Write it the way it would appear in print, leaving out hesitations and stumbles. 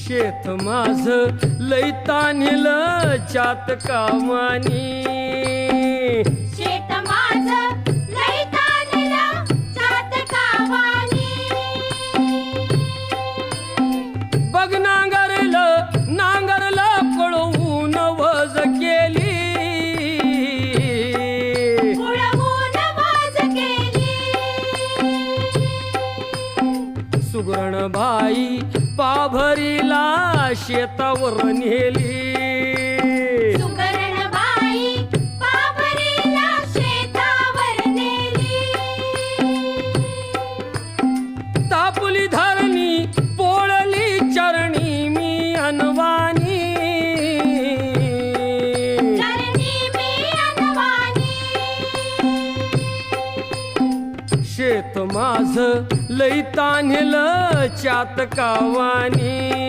शेत माझ लई तान्हिलं चातकावानी शेत माझं लई ताणलं चातकावानी बघ नांगरलं पळवून वज केली उडवून वाज केली सुगरण बाई पाभरीला शेतावर नेली सुगरणबाई पाभरीला शेतावर नेली तापुली धरणी पोळली चरणी मी अनवानी चरणी मी अनवानी शेत माझ लई तान्हिलं चातकावानी